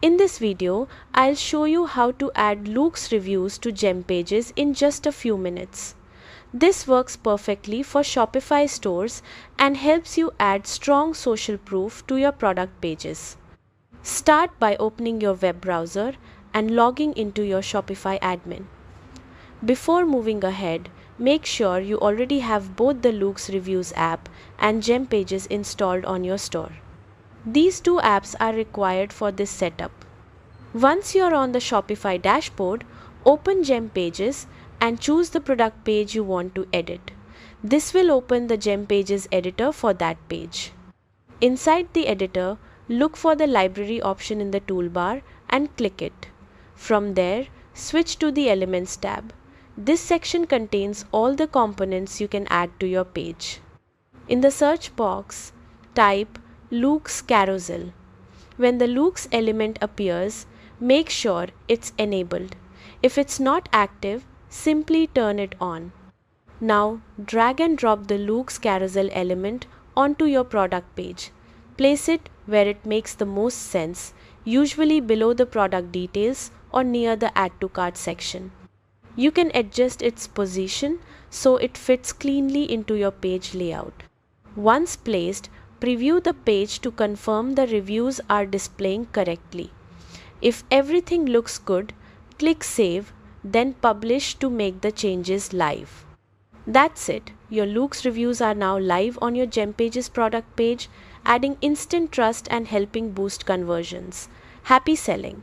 In this video, I'll show you how to add Loox reviews to GemPages in just a few minutes. This works perfectly for Shopify stores and helps you add strong social proof to your product pages. Start by opening your web browser and logging into your Shopify admin. Before moving ahead, make sure you already have both the Loox Reviews app and GemPages installed on your store. These two apps are required for this setup. Once you are on the Shopify dashboard, open GemPages and choose the product page you want to edit. This will open the GemPages editor for that page. Inside the editor, look for the library option in the toolbar and click it. From there, switch to the Elements tab. This section contains all the components you can add to your page. In the search box, type Loox Carousel. When the Loox element appears, make sure it's enabled. If it's not active, simply turn it on. Now, drag and drop the Loox Carousel element onto your product page. Place it where it makes the most sense, usually below the product details or near the Add to Cart section. You can adjust its position so it fits cleanly into your page layout. Once placed, preview the page to confirm the reviews are displaying correctly. If everything looks good, click Save, then Publish to make the changes live. That's it. Your Loox reviews are now live on your GemPages product page, adding instant trust and helping boost conversions. Happy selling!